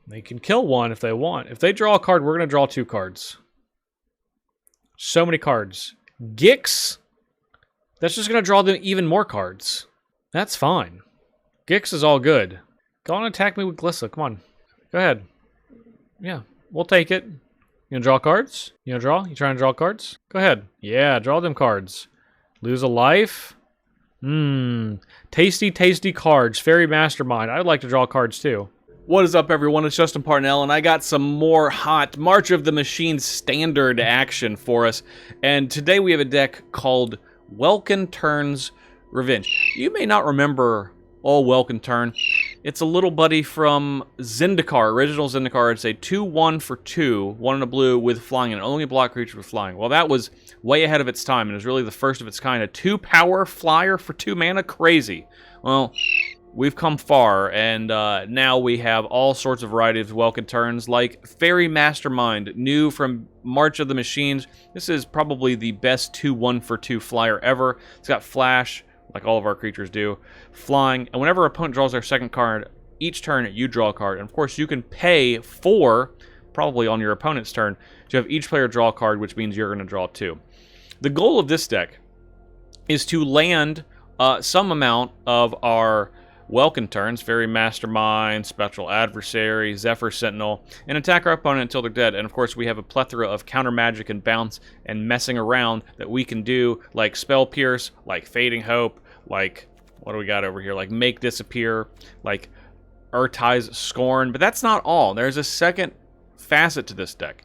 They can kill one if they want. If they draw a card, we're going to draw 2 cards. So many cards. Gix? That's just going to draw them even more cards. That's fine. Gix is all good. Go on and attack me with Glissa. Come on. Go ahead. Yeah, we'll take it. You gonna draw cards? You gonna draw? You trying to draw cards? Go ahead. Yeah, draw them cards. Lose a life? Tasty, tasty cards. Fairy Mastermind. I would like to draw cards too. What is up, everyone? It's Justin Parnell, and I got some more hot March of the Machines standard action for us. And today we have a deck called Welkin Turn's Revenge. You may not remember Welkin Turn. It's a little buddy from Zendikar, original Zendikar. It's a 2/1 for 2, 1 in a blue with flying, and only block creature with flying. Well, that was way ahead of its time, and it was really the first of its kind. A 2-power flyer for 2 mana? Crazy. Well, we've come far, and now we have all sorts of varieties of Welkin Turns, like Fairy Mastermind, new from March of the Machines. This is probably the best 2/1 for 2 flyer ever. It's got flash, like all of our creatures do, flying, and whenever an opponent draws their second card, each turn you draw a card. And of course, you can pay for, probably on your opponent's turn, to have each player draw a card, which means you're going to draw 2. The goal of this deck is to land some amount of our Welkin Turns, Fairy Mastermind, Spectral Adversary, Zephyr Sentinel, and attack our opponent until they're dead. And of course, we have a plethora of counter magic and bounce and messing around that we can do, like Spell Pierce, like Fading Hope, like, what do we got over here? Like Make Disappear, like Urtai's Scorn. But that's not all. There's a second facet to this deck,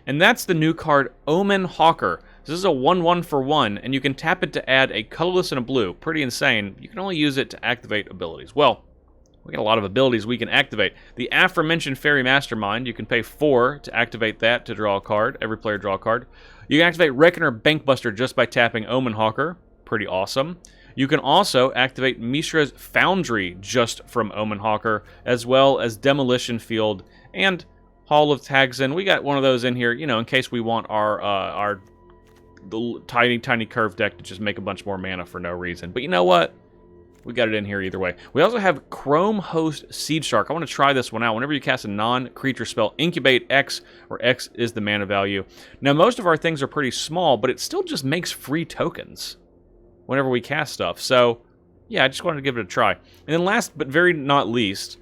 and that's the new card Omen Hawker. This is a 1/1 for 1, and you can tap it to add a colorless and a blue. Pretty insane. You can only use it to activate abilities. Well, we got a lot of abilities we can activate. The aforementioned Fairy Mastermind, you can pay 4 to activate that to draw a card. Every player draw a card. You can activate Reckoner Bankbuster just by tapping Omen Hawker. Pretty awesome. You can also activate Mishra's Foundry just from Omen Hawker, as well as Demolition Field and Hall of Tagzin. We got one of those in here, you know, in case we want our the tiny curve deck to just make a bunch more mana for no reason. But you know what? We got it in here either way. We also have Chrome Host Seed Shark. I want to try this one out. Whenever you cast a non-creature spell, incubate X, where X is the mana value. Now, most of our things are pretty small, but it still just makes free tokens whenever we cast stuff. So, yeah, I just wanted to give it a try. And then last but very not least,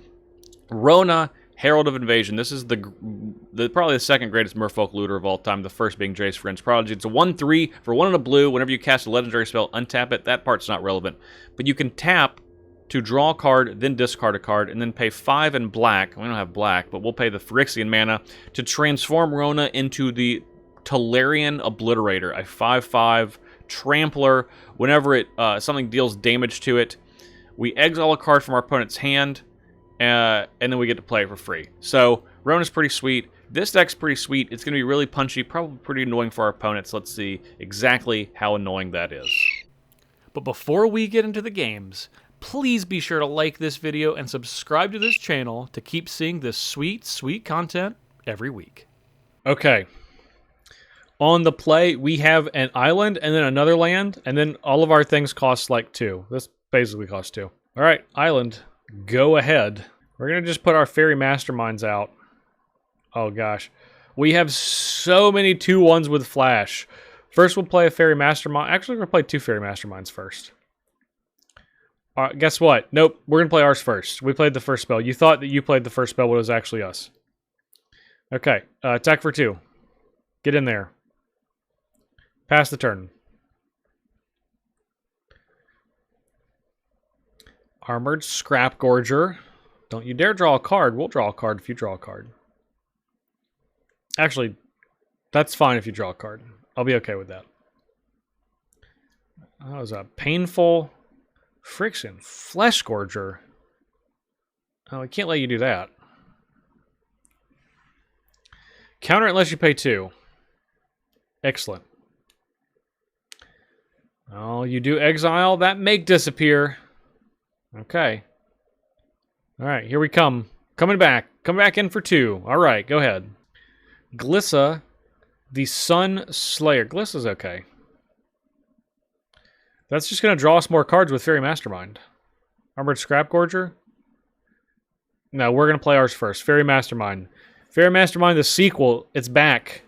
Rona, Herald of Invasion. This is probably the second greatest Merfolk looter of all time, the first being Jace Vryn's Prodigy. It's a 1/3 for 1 in a blue. Whenever you cast a legendary spell, untap it. That part's not relevant. But you can tap to draw a card, then discard a card, and then pay 5 in black. We don't have black, but we'll pay the Phyrexian mana to transform Rona into the Tolarian Obliterator, a 5/5 trampler. Whenever something deals damage to it, we exile a card from our opponent's hand, and then we get to play it for free. So, Rona's pretty sweet. This deck's pretty sweet. It's going to be really punchy, probably pretty annoying for our opponents. Let's see exactly how annoying that is. But before we get into the games, please be sure to like this video and subscribe to this channel to keep seeing this sweet, sweet content every week. Okay. On the play, we have an island and then another land, and then all of our things cost like 2. This basically costs 2. All right, island. Go ahead. We're going to just put our Fairy Masterminds out. Oh, gosh. We have so many 2/1s with flash. First, we'll play a Fairy Mastermind. Actually, we're going to play 2 Fairy Masterminds first. Guess what? Nope. We're going to play ours first. We played the first spell. You thought that you played the first spell, but it was actually us. Okay. Attack for 2. Get in there. Pass the turn. Armored Scrap Gorger. Don't you dare draw a card. We'll draw a card if you draw a card. Actually, that's fine if you draw a card. I'll be okay with that. That was a painful friction. Flesh Gorger. Oh, I can't let you do that. Counter it unless you pay 2. Excellent. Oh, you do exile that Make Disappear. Okay. All right, here we come. Coming back. Come back in for 2. All right, go ahead. Glissa, the Sun Slayer. Glissa's okay. That's just going to draw us more cards with Fairy Mastermind. Armored Scrap Gorger. No, we're going to play ours first. Fairy Mastermind. Fairy Mastermind, the sequel. It's back.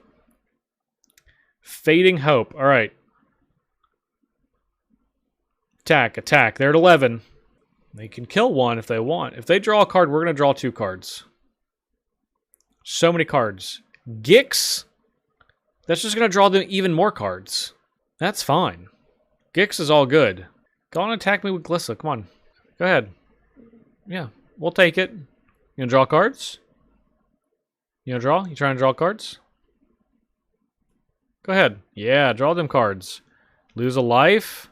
Fading Hope. All right. Attack, attack. They're at 11. They can kill one if they want. If they draw a card, we're going to draw 2 cards. So many cards. Gix? That's just going to draw them even more cards. That's fine. Gix is all good. Go on and attack me with Glissa. Come on. Go ahead. Yeah, we'll take it. You gonna draw cards? You gonna draw? You trying to draw cards? Go ahead. Yeah, draw them cards. Lose a life?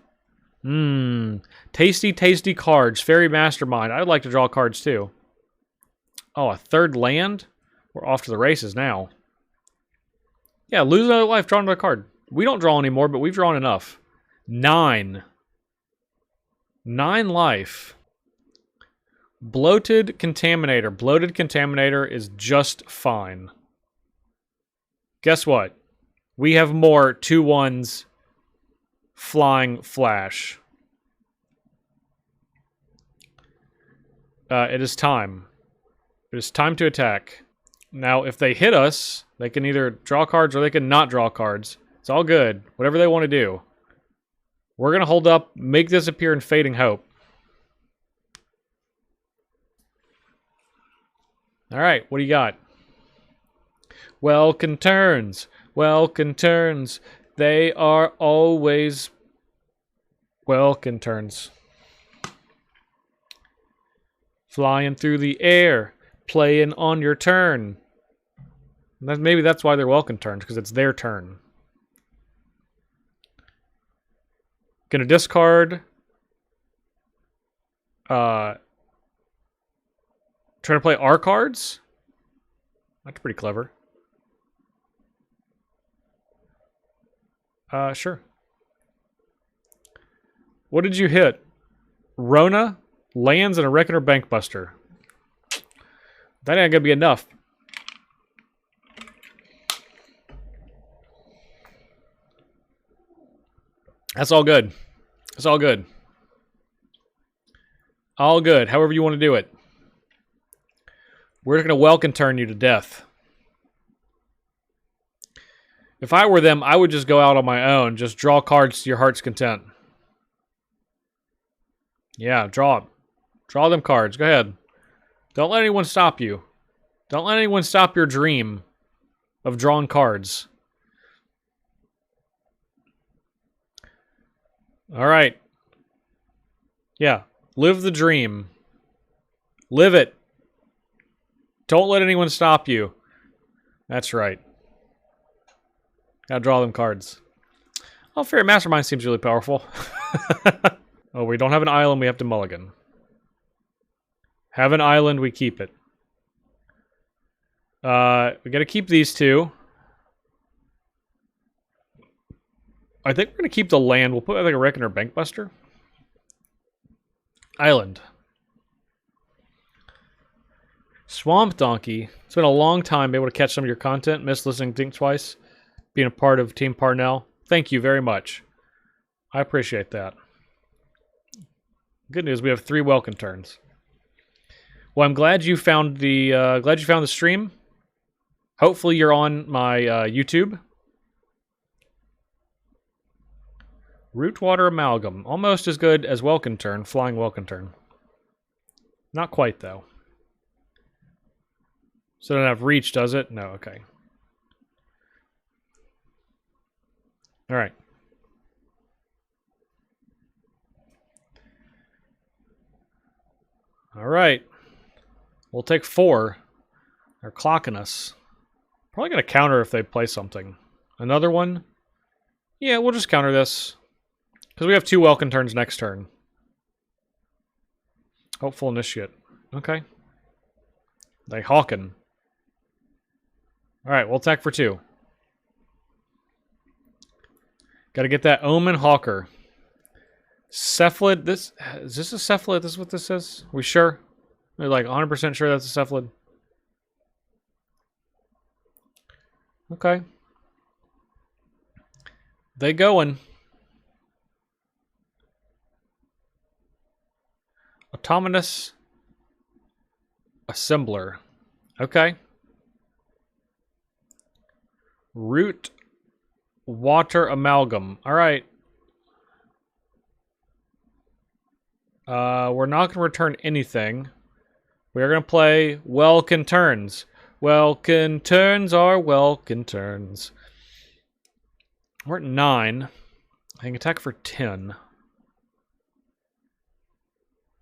Tasty, tasty cards. Fairy Mastermind. I'd like to draw cards too. Oh, a 3rd land? We're off to the races now. Yeah, lose another life, draw another card. We don't draw anymore, but we've drawn enough. 9. 9 life. Bloated Contaminator. Bloated Contaminator is just fine. Guess what? We have more 2/1s flying flash. It is time. It is time to attack. Now, if they hit us, they can either draw cards or they can not draw cards. It's all good. Whatever they want to do. We're going to hold up, make this appear in Fading Hope. All right, what do you got? Welkin turns. Welkin turns. They are always Welkin turns. Flying through the air. Playing on your turn. Maybe that's why they're Welkin turns, because it's their turn. Gonna discard. Trying to play our cards? That's pretty clever. Sure. What did you hit? Rona, lands, and a Reckoner Bankbuster. That ain't gonna be enough. That's all good. That's all good. All good, however you want to do it. We're just going to Welkin turn you to death. If I were them, I would just go out on my own. Just draw cards to your heart's content. Yeah, draw. Draw them cards. Go ahead. Don't let anyone stop you. Don't let anyone stop your dream of drawing cards. All right. Yeah, live the dream. Live it. Don't let anyone stop you. That's right. Gotta draw them cards. Oh, Fairy Mastermind seems really powerful. Oh, we don't have an island, we have to mulligan. Have an island, we keep it. We gotta keep these 2. I think we're gonna keep the land. We'll put like a Reckoner Bankbuster. Island. Swamp Donkey. It's been a long time able to catch some of your content. Missed listening to Think Twice. Being a part of Team Parnell. Thank you very much. I appreciate that. Good news, we have 3 Welkin turns. Well, I'm glad you found the stream. Hopefully you're on my YouTube. Rootwater Amalgam. Almost as good as Welkin turn, Flying Welkin turn. Not quite, though. So it doesn't have reach, does it? No, okay. Alright. Alright. We'll take 4. They're clocking us. Probably going to counter if they play something. Another one? Yeah, we'll just counter this. Because we have 2 Welkin turns next turn. Hopeful Initiate. Okay. They hawking. Alright, we'll attack for 2. Gotta get that Omen Hawker. Cephalid, is this a Cephalid? This is what this is? We sure? We're like 100% sure that's a Cephalid. Okay. They going. Autonomous Assembler. Okay. Root water amalgam. All right. We're not going to return anything. We are going to play Welkin Turns. Welkin Turns are Welkin Turns. We're at 9. I can attack for 10.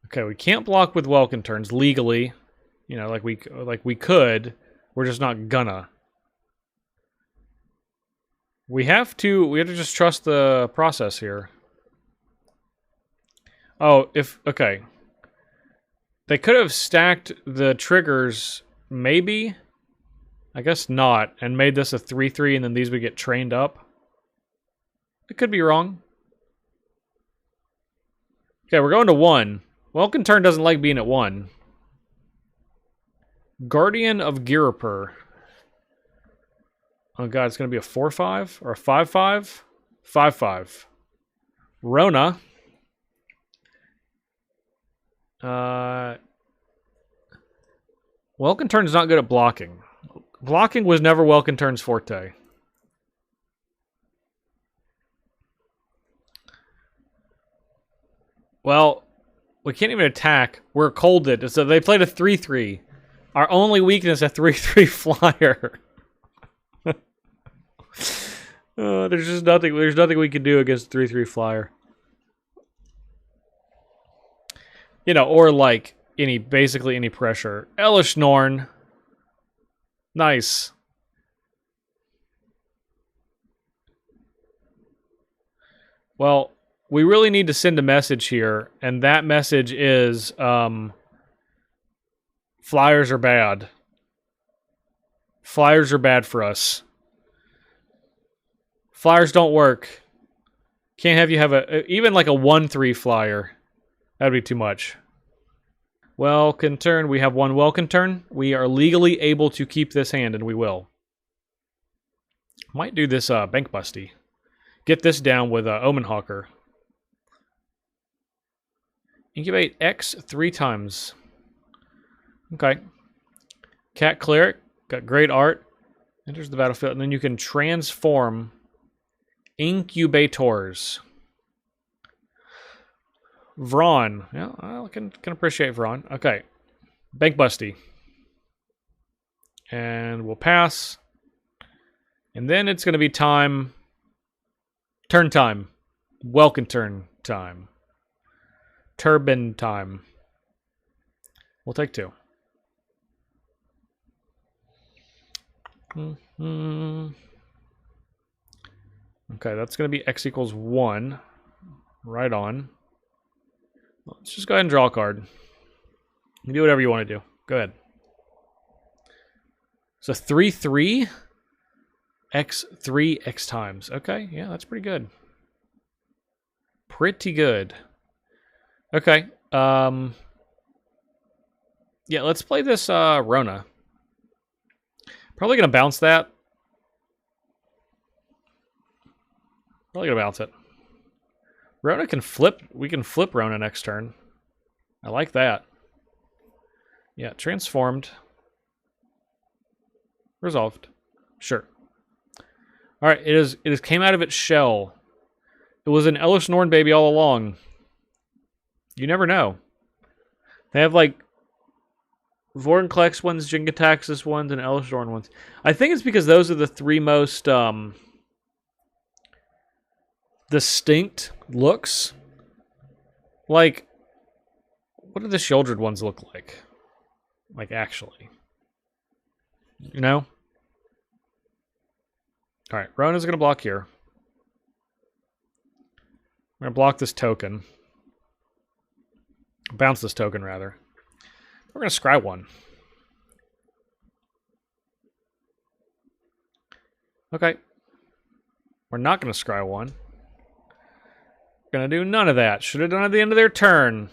Okay, we can't block with Welkin Turns legally. You know, like we could. We're just not gonna. We have to just trust the process here. Oh, okay. They could have stacked the triggers, maybe. I guess not, and made this a 3/3, and then these would get trained up. It could be wrong. Okay, we're going to 1. Welkin Turn doesn't like being at 1. Guardian of Girapur. Oh god, it's going to be a 4/5 or a 5/5? 5/5. Rona. Welkin Turn's not good at blocking. Blocking was never Welkin Turn's forte. Well, we can't even attack. We're colded. So they played a 3/3. Our only weakness, a 3/3 flyer. There's just nothing. There's nothing we can do against a 3/3 flyer. You know, or like basically any pressure. Elish Norn. Nice. Well, we really need to send a message here, and that message is flyers are bad. Flyers are bad for us. Flyers don't work. Can't have you have even like a 1/3 flyer. That'd be too much. Welkin Turn. We have 1 Welkin Turn. We are legally able to keep this hand, and we will. Might do this Bank Busty. Get this down with Omen Hawker. Incubate X 3 times. Okay. Cat Cleric. Got great art. Enters the battlefield, and then you can transform Incubators. Vron. Yeah, I can appreciate Vron. Okay. Bank Busty. And we'll pass. And then it's going to be time. Turn time. Welkin Turn time. Turbine time. We'll take 2. Okay, that's going to be X equals 1. Right on. Let's just go ahead and draw a card. You can do whatever you want to do. Go ahead. So 3/3. X3 X times. Okay, yeah, that's pretty good. Pretty good. Okay. Yeah, let's play this Rona. Probably gonna bounce that. Probably gonna bounce it. Rona can flip. We can flip Rona next turn. I like that. Yeah, transformed. Resolved. Sure. All right, it is came out of its shell. It was an Elish Norn baby all along. You never know. They have like Vorinclex ones, Jin-Gitaxias ones, and Elish Norn ones. I think it's because those are the 3 most distinct looks. Like, what do the Sheoldred ones look like? Like, actually. You know? Alright, Rona's going to block here. I'm going to block this token. Bounce this token, rather. We're going to scry 1. Okay. We're not going to scry 1. We're going to do none of that. Should have done it at the end of their turn.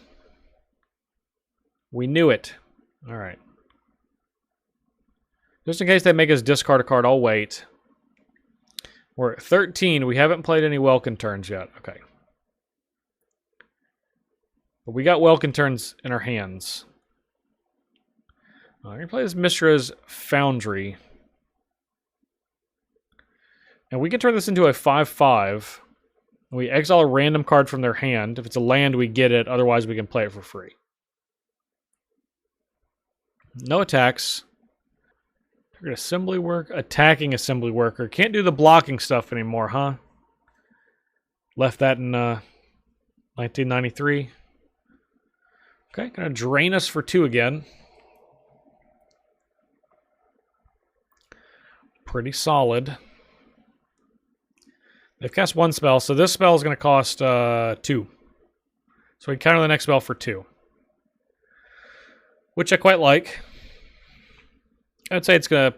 We knew it. Alright. Just in case they make us discard a card, I'll wait. We're at 13. We haven't played any Welkin Turns yet. Okay. But we got Welkin Turns in our hands. I'm going to play this Mishra's Foundry. And we can turn this into a 5/5. We exile a random card from their hand. If it's a land, we get it. Otherwise, we can play it for free. No attacks. Target assembly work. Attacking assembly worker. Can't do the blocking stuff anymore, huh? Left that in 1993. Okay, gonna drain us for 2 again. Pretty solid. They've cast 1 spell, so this spell is gonna cost 2. So we counter the next spell for 2. Which I quite like. I'd say it's a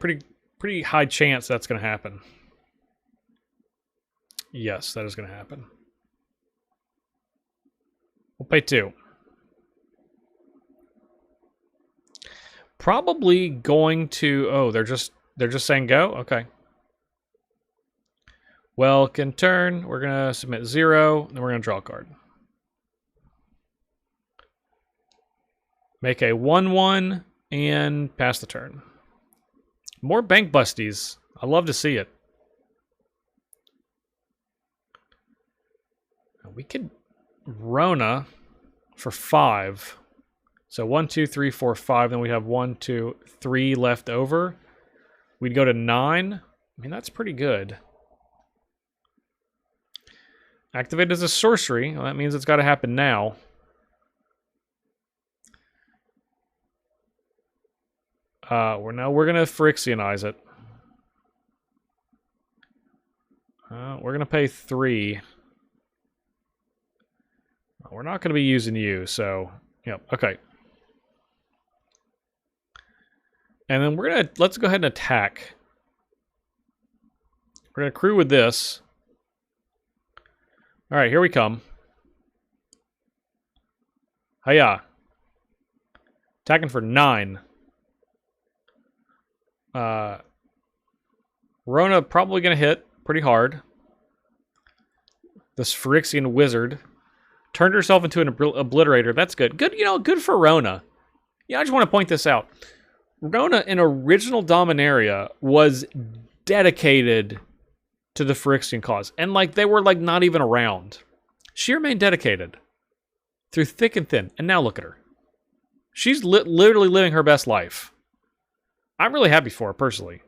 pretty high chance that's gonna happen. Yes, that is gonna happen. We'll pay 2. Probably going to... Oh, they're just saying go? Okay. Well, can turn. We're going to submit 0. Then we're going to draw a card. Make a 1/1 and pass the turn. More bank busties. I love to see it. We could Rona for 5. So 1, 2, 3, 4, 5. Then we have 1, 2, 3 left over. We'd go to 9. I mean, that's pretty good. Activate as a sorcery. Well, that means it's got to happen now. We're going to Phyrexianize it. We're going to pay 3. We're not going to be using you, so... Yep, okay. And then let's go ahead and attack. We're going to crew with this. All right, here we come. Hiya. Attacking for 9. Rona probably going to hit pretty hard. This Phyrexian wizard turned herself into an obliterator. That's good. Good, good for Rona. Yeah, I just want to point this out. Rona in original Dominaria was dedicated to the Phyrexian cause. And they were not even around. She remained dedicated through thick and thin. And now look at her. She's literally living her best life. I'm really happy for her, personally.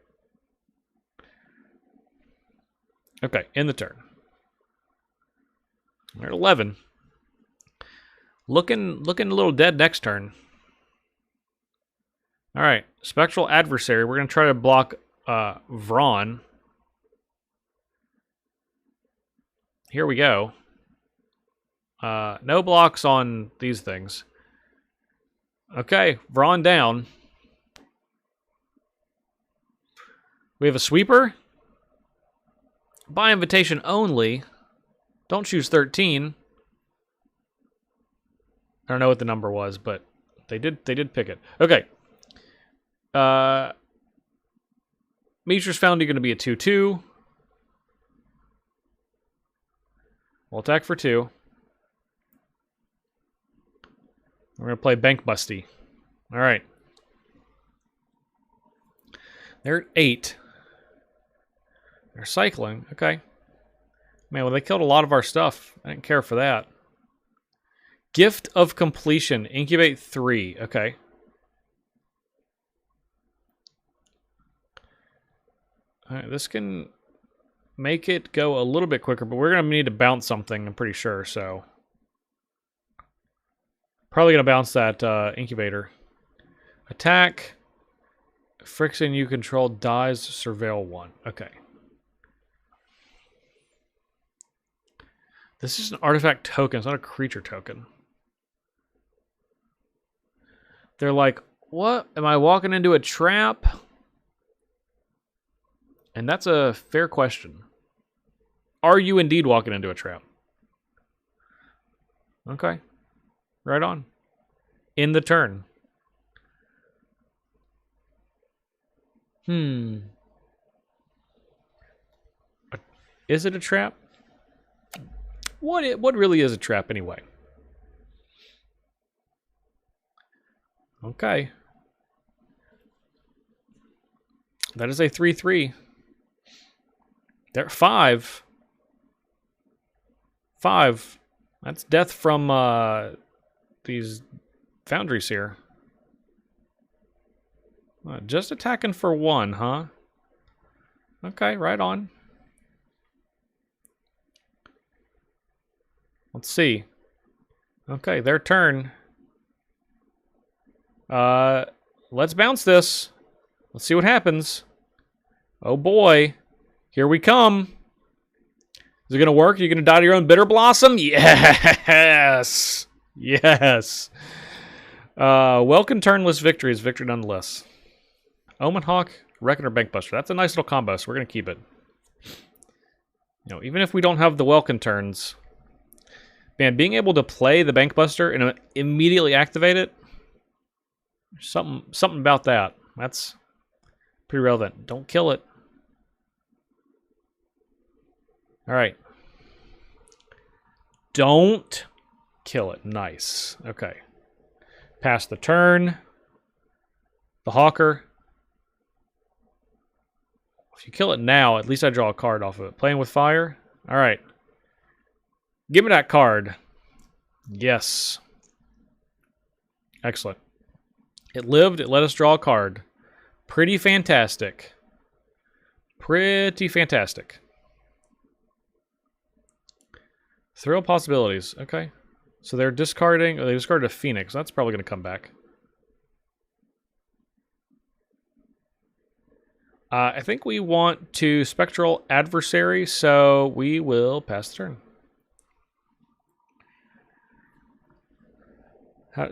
Okay, end the turn. We're at 11. Looking a little dead next turn. All right, Spectral Adversary. We're going to try to block Vron. Here we go. No blocks on these things. Okay, Vron down. We have a sweeper. By invitation only. Don't choose 13. I don't know what the number was, but they did pick it. Okay. Mishra's Foundry going to be a 2/2. We'll attack for 2. We're going to play Bank Busty. All right. They're at 8. They're cycling. Okay. Man, well, they killed a lot of our stuff. I didn't care for that. Gift of Completion. Incubate 3. Okay. All right, this can make it go a little bit quicker, but we're going to need to bounce something, I'm pretty sure, so... Probably going to bounce that incubator. Attack. Phyrexian you control dies, surveil 1. Okay. This is an artifact token, it's not a creature token. They're like, what? Am I walking into a trap? And that's a fair question. Are you indeed walking into a trap? Okay. Right on. In the turn. Is it a trap? What really is a trap anyway? Okay. That is a 3/3. There, 5. 5. That's death from these foundries here. Just attacking for 1, huh? Okay, right on. Let's see. Okay, their turn. Let's bounce this. Let's see what happens. Oh boy. Here we come. Is it gonna work? Are you gonna die to your own bitter blossom? Yes! Yes. Welcome turnless victory is victory nonetheless. Omen Hawk, Reckoner, Bankbuster. That's a nice little combo, so we're gonna keep it. You know, even if we don't have the Welkin turns, man, being able to play the Bankbuster and immediately activate it, something about that. That's pretty relevant. Don't kill it. All right. Don't kill it. Nice. Okay. Pass the turn. The Hawker. If you kill it now, at least I draw a card off of it. Playing with fire. All right. Give me that card. Yes. Excellent. It lived. It let us draw a card. Pretty fantastic. Pretty fantastic. Thrill possibilities. Okay. So they're discarding... Oh, they discarded a Phoenix. That's probably going to come back. I think we want to Spectral Adversary, so we will pass the turn.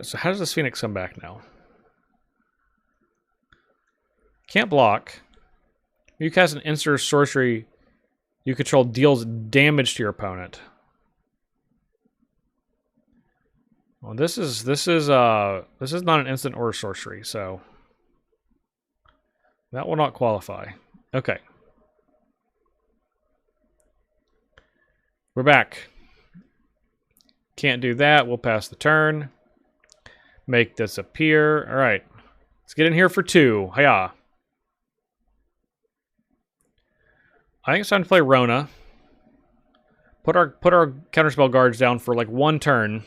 So how does this Phoenix come back now? Can't block. You cast an instant or sorcery you control deals damage to your opponent. Well, this is not an instant or a sorcery, so that will not qualify. Okay. We're back. Can't do that. We'll pass the turn. Make this appear. All right. Let's get in here for 2. Hiya. I think it's time to play Rona. Put our counterspell guards down for like 1 turn.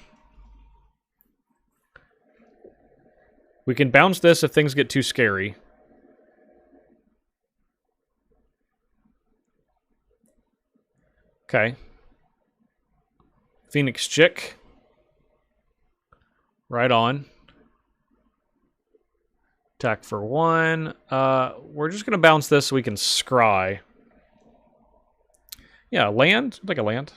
We can bounce this if things get too scary. Okay. Phoenix Chick. Right on. Attack for 1. We're just going to bounce this so we can scry. Yeah, land? I'll take a land.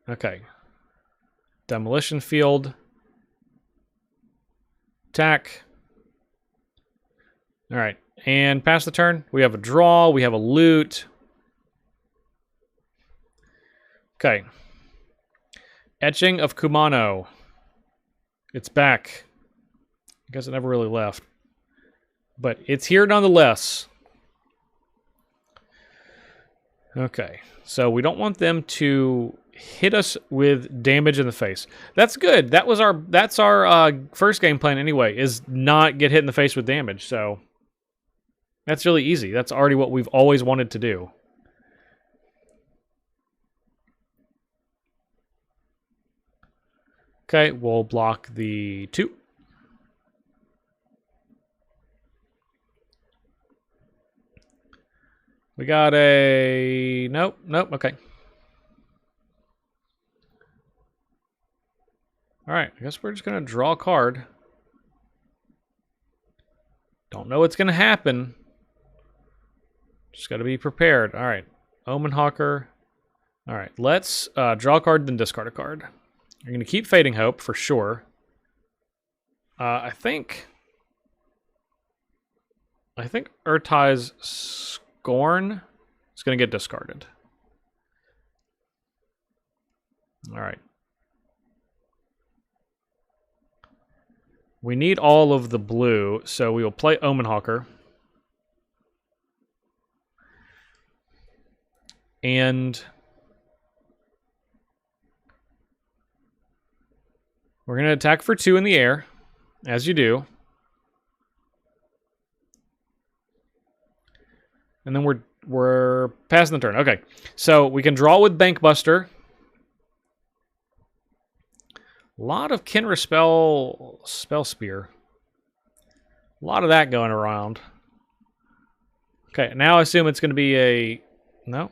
Okay. Demolition Field. Attack. Alright. And pass the turn. We have a draw. We have a loot. Okay. Etching of Kumano. It's back. I guess it never really left. But it's here nonetheless. Okay. So we don't want them to hit us with damage in the face. That's good. That's our first game plan anyway, is not get hit in the face with damage. So that's really easy. That's already what we've always wanted to do. Okay, we'll block the 2. We got a... Nope, okay. Alright, I guess we're just going to draw a card. Don't know what's going to happen. Just got to be prepared. Alright, Omen Hawker. Alright, let's draw a card, then discard a card. You're going to keep Fading Hope, for sure. I think Urtai's Scorn is going to get discarded. Alright. We need all of the blue, so we will play Omen Hawker. And we're going to attack for 2 in the air, as you do. And then we're passing the turn. Okay. So we can draw with Bankbuster. A lot of Kenra Spell Spear. A lot of that going around. Okay, now I assume it's going to be a... No.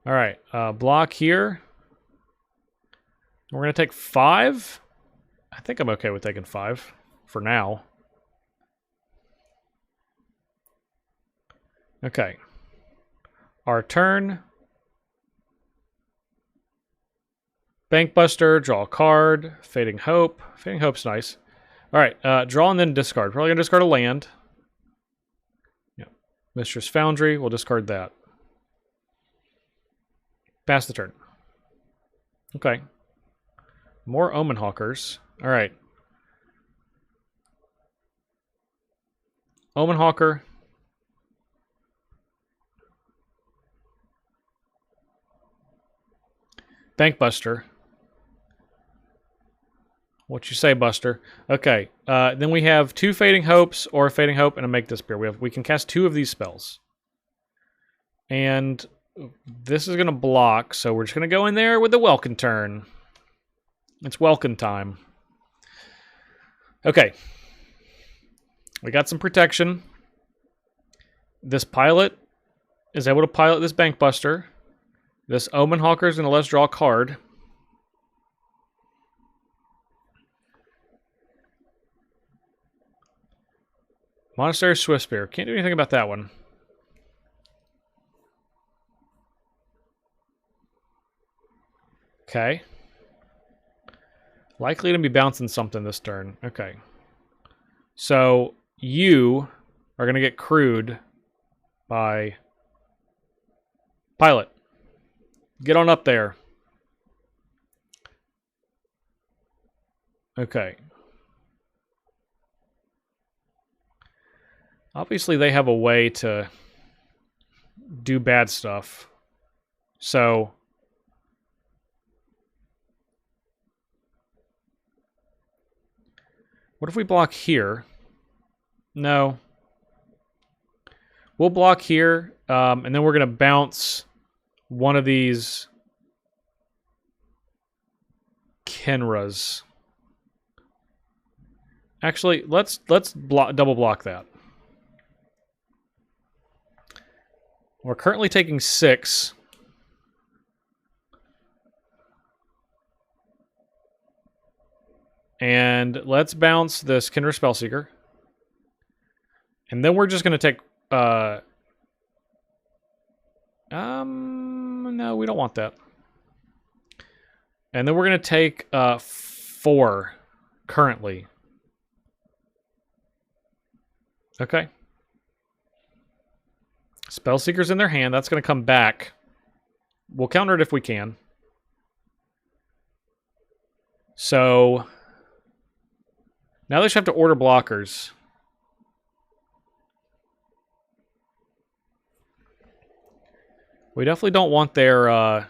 All right, block here. We're going to take 5. I think I'm okay with taking 5 for now. Okay. Our turn. Bankbuster, draw a card. Fading Hope. Fading Hope's nice. All right, draw and then discard. Probably going to discard a land. Yeah. Mistress Foundry, we'll discard that. Pass the turn. Okay. More Omen Hawkers. All right. Omen Hawker. Bankbuster. What you say, Buster? Okay. Then we have 2 Fading Hopes or a Fading Hope and a Make Disappear. We can cast 2 of these spells. And this is going to block, so we're just going to go in there with the Welkin turn. It's Welkin time. Okay. We got some protection. This pilot is able to pilot this Bankbuster. This Omen Hawker is going to let us draw a card. Monastery Swiftspear. Can't do anything about that one. Okay. Likely to be bouncing something this turn. Okay. So, you are going to get crewed by Pilot. Get on up there. Okay. Obviously, they have a way to do bad stuff. So... what if we block here? No. We'll block here, and then we're going to bounce one of these Kenras. Actually, let's double block that. We're currently taking 6. And let's bounce this Kenra Spellseeker. And then we're just going to take... no, we don't want that. And then we're going to take 4 currently. Okay. Spellseeker's in their hand. That's going to come back. We'll counter it if we can. So... now they should have to order blockers. We definitely don't want their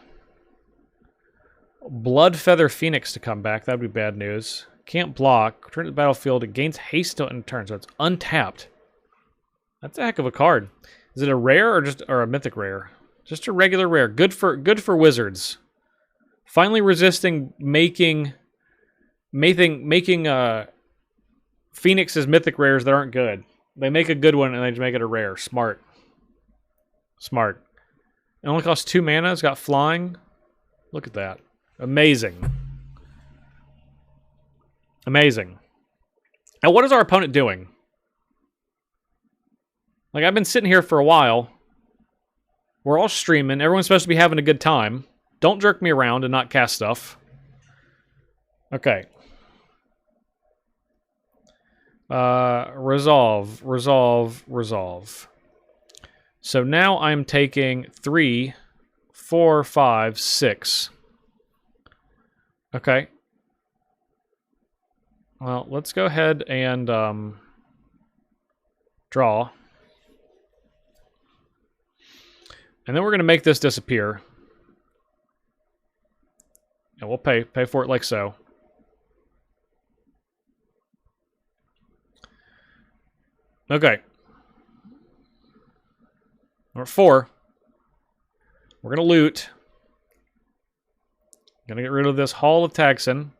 Bloodfeather Phoenix to come back. That would be bad news. Can't block. Return to the battlefield. It gains haste till end turn, so it's untapped. That's a heck of a card. Is it a rare or a mythic rare? Just a regular rare. Good for wizards. Finally resisting making Phoenix's mythic rares that aren't good. They make a good one and they just make it a rare. Smart. Smart. It only costs 2 mana. It's got flying. Look at that. Amazing. Amazing. Now, what is our opponent doing? Like, I've been sitting here for a while. We're all streaming. Everyone's supposed to be having a good time. Don't jerk me around and not cast stuff. Okay. Resolve. So now I'm taking 3, 4, 5, 6. Okay. Well, let's go ahead and draw. And then we're going to make this disappear. And we'll pay for it like so. Okay. Number 4. We're going to loot. Going to get rid of this Hall of Taxon.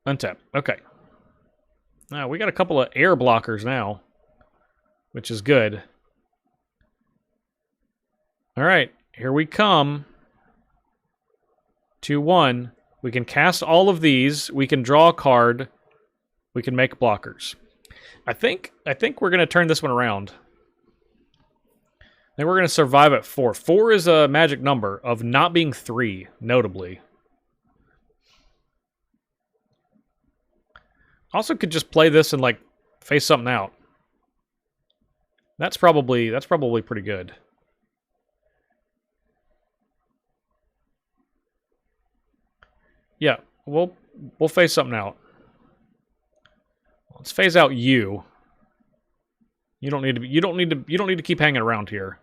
Untap. Okay. Now, we got a couple of air blockers now, which is good. All right. Here we come. 2-1. We can cast all of these. We can draw a card. We can make blockers. I think we're going to turn this one around. Then we're going to survive at 4. 4 is a magic number of not being 3, notably. Also could just play this and like face something out. That's probably pretty good. Yeah, we'll phase something out. Let's phase out you. You don't need to keep hanging around here.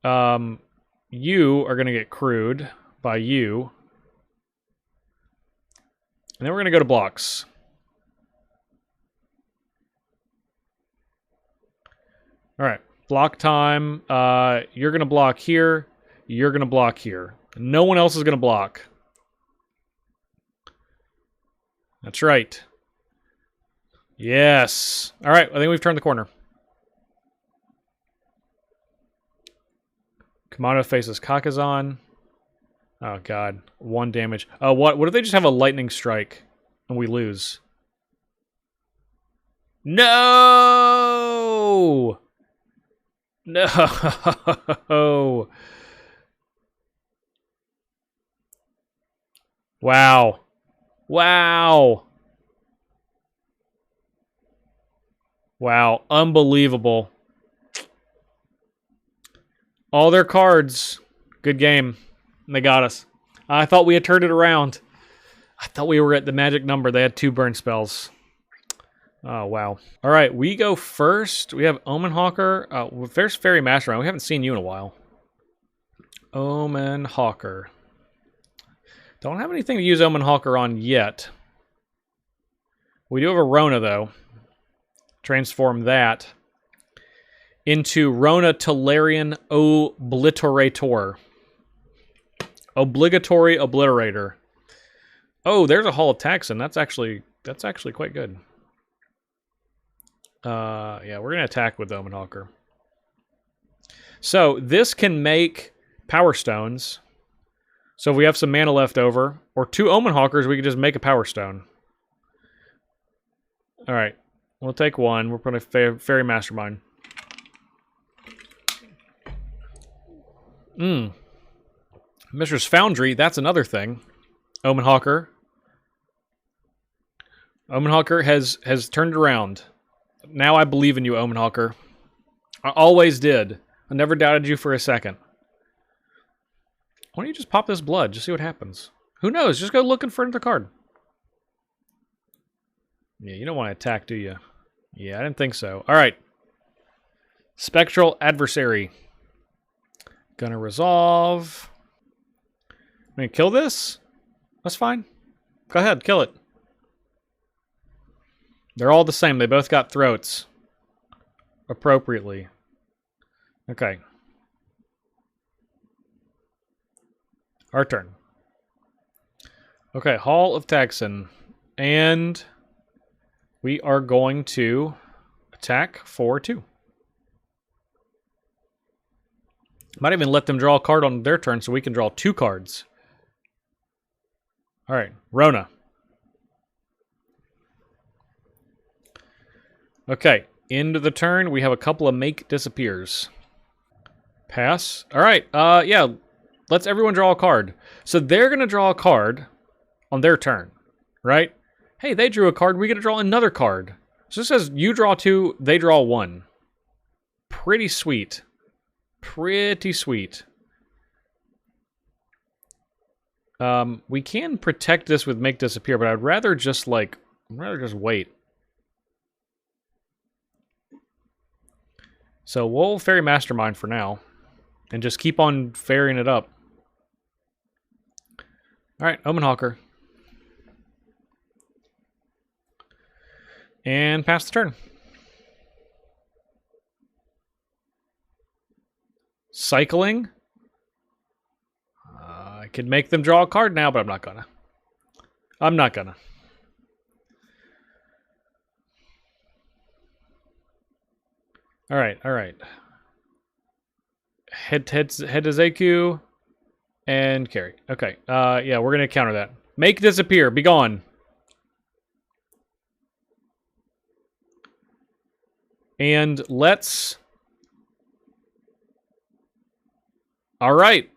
You are going to get crewed by you. And then we're going to go to blocks. All right, block time. You're going to block here. You're going to block here. No one else is going to block. That's right. Yes. All right, I think we've turned the corner. Kamado faces Kakazan. Oh, God. 1 damage. Oh, what if they just have a lightning strike and we lose? No! No! Wow. Wow. Wow. Unbelievable. All their cards. Good game. They got us. I thought we had turned it around. I thought we were at the magic number. They had 2 burn spells. Oh, wow. All right, we go first. We have Omen Hawker. There's Fairy Mastermind. We haven't seen you in a while. Omen Hawker. Don't have anything to use Omen Hawker on yet. We do have a Rona, though. Transform that into Rona Tolarian Obliterator. Obligatory Obliterator. Oh, there's a Hall of Taxon. That's actually quite good. Yeah, we're gonna attack with Omen Hawker. So this can make Power Stones. So if we have some mana left over, or 2 Omen Hawkers, we can just make a Power Stone. All right, we'll take 1. We're putting a Fairy Mastermind. Mishra's Foundry, that's another thing. Omen Hawker. Omen Hawker has turned around. Now I believe in you, Omen Hawker. I always did. I never doubted you for a second. Why don't you just pop this blood? Just see what happens. Who knows? Just go looking for another card. Yeah, you don't want to attack, do you? Yeah, I didn't think so. All right. Spectral Adversary. Gonna resolve. I'm gonna kill this? That's fine. Go ahead, kill it. They're all the same. They both got throats. Appropriately. Okay. Our turn. Okay, Hall of Taxon. And we are going to attack for 2. Might even let them draw a card on their turn so we can draw 2 cards. All right, Rona. Okay, end of the turn. We have a couple of make disappears. Pass. All right, yeah, let's everyone draw a card. So they're going to draw a card on their turn, right? Hey, they drew a card. We get to draw another card. So it says you draw 2, they draw 1. Pretty sweet. Pretty sweet. We can protect this with make disappear, but I'd rather just wait. So we'll Fairy Mastermind for now, and just keep on ferrying it up. All right, Omen Hawker. And pass the turn. Cycling. I could make them draw a card now, but I'm not gonna. I'm not gonna. All right, all right. Head to Zeku and carry. Okay. Yeah, we're gonna counter that. Make disappear. Be gone. And let's. All right.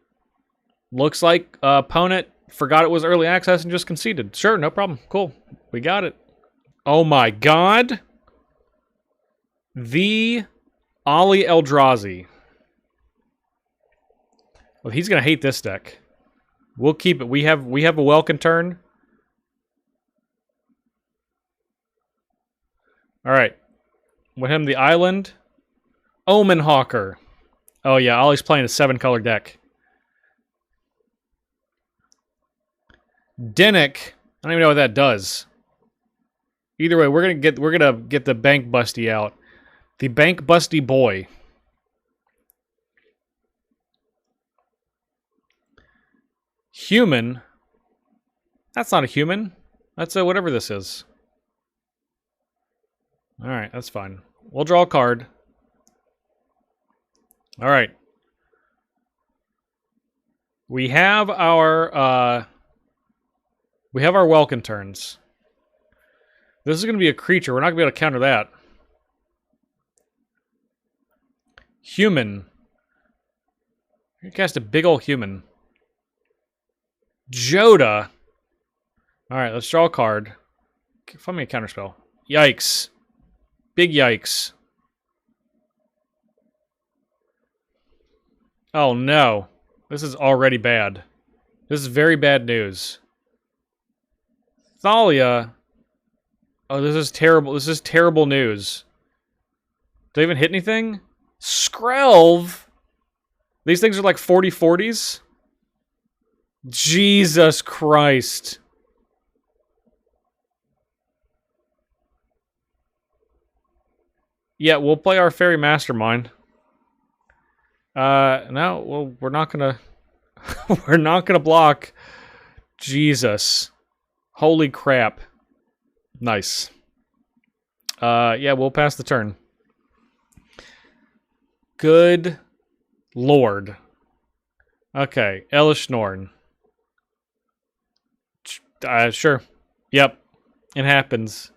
Looks like opponent forgot it was early access and just conceded. Sure, no problem. Cool. We got it. Oh my god. The Ali Eldrazi. Well, he's gonna hate this deck. We'll keep it. We have a Welkin turn. All right. With him, the island. Omen Hawker. Oh yeah, Ollie's playing a 7-color deck. Dinnick. I don't even know what that does. Either way, we're gonna get the Bank Busty out. The Bank Busty boy. Human. That's not a human. That's a whatever this is. All right, that's fine. We'll draw a card. All right. We have our Welkin turns. This is going to be a creature. We're not going to be able to counter that. Human. You cast a big old human. Joda. All right, let's draw a card. Find me a counterspell. Yikes. Big yikes. Oh no. This is already bad. This is very bad news. Thalia. Oh, this is terrible. This is terrible news. Did they even hit anything? Skrelv. These things are like 40/40s. Jesus Christ. Yeah, we'll play our Fairy Mastermind. No, well, we're not gonna... we're not gonna block. Jesus. Holy crap. Nice. Yeah, we'll pass the turn. Good Lord. Okay, Elish Norn. Sure. Yep. It happens.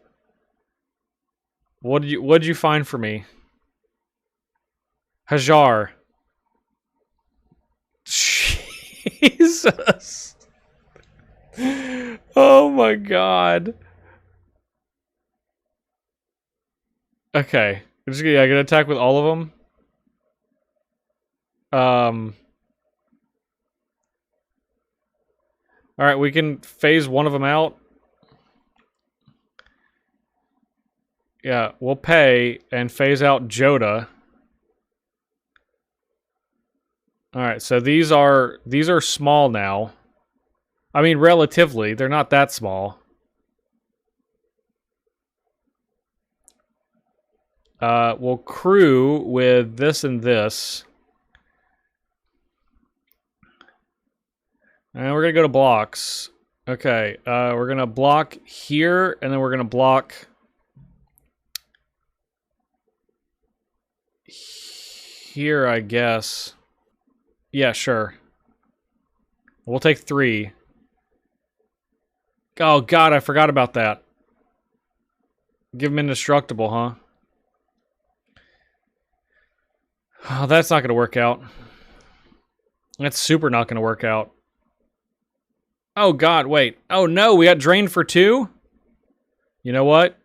What'd you find for me? Hajar. Jesus. Oh my god. Okay. I'm just gonna attack with all of them. Alright, we can phase one of them out. Yeah, we'll pay and phase out Joda. Alright, so these are small now. I mean, relatively, they're not that small. We'll crew with this and this. And we're gonna go to blocks. Okay, we're gonna block here, and then we're gonna block here, I guess. Yeah, sure. We'll take 3. Oh god, I forgot about that. Give him indestructible, huh? Oh, that's not gonna work out. That's super not gonna work out. Oh god, wait. Oh no, we got drained for 2? You know what?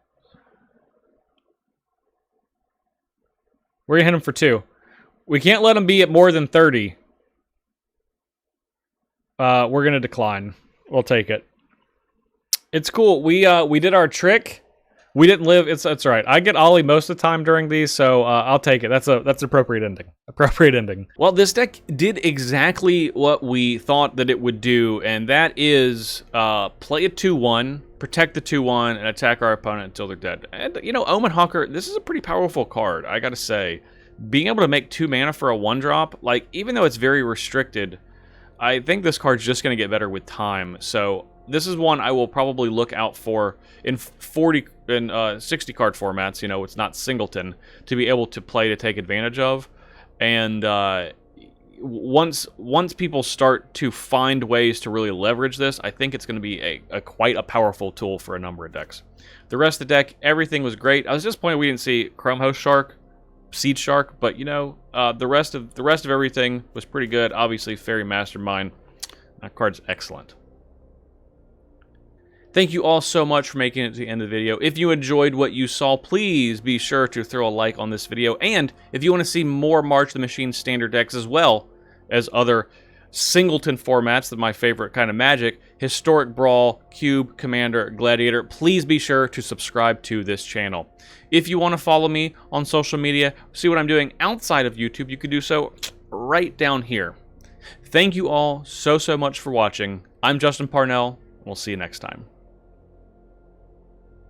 We're gonna hit him for 2. We can't let him be at more than 30. We're gonna decline. We'll take it. It's cool. We did our trick. We didn't live. It's all right. I get Ollie most of the time during these, so I'll take it. That's appropriate ending. Appropriate ending. Well, this deck did exactly what we thought that it would do, and that is play a 2/1, protect the 2/1, and attack our opponent until they're dead. And you know, Omen Hawker, this is a pretty powerful card. I gotta say, being able to make 2 mana for a 1-drop, like even though it's very restricted, I think this card's just gonna get better with time. So this is one I will probably look out for in 60 card formats. You know, it's not singleton, to be able to play to take advantage of. And once people start to find ways to really leverage this, I think it's going to be a quite a powerful tool for a number of decks. The rest of the deck, everything was great. I was disappointed we didn't see Chrome Host Shark, Seed Shark, but you know, the rest of everything was pretty good. Obviously, Fairy Mastermind, that card's excellent. Thank you all so much for making it to the end of the video. If you enjoyed what you saw, please be sure to throw a like on this video. And if you want to see more March of the Machine standard decks as well as other singleton formats, that my favorite kind of Magic, Historic Brawl, Cube, Commander, Gladiator, please be sure to subscribe to this channel. If you want to follow me on social media, see what I'm doing outside of YouTube, you can do so right down here. Thank you all so much for watching. I'm Justin Parnell. We'll see you next time.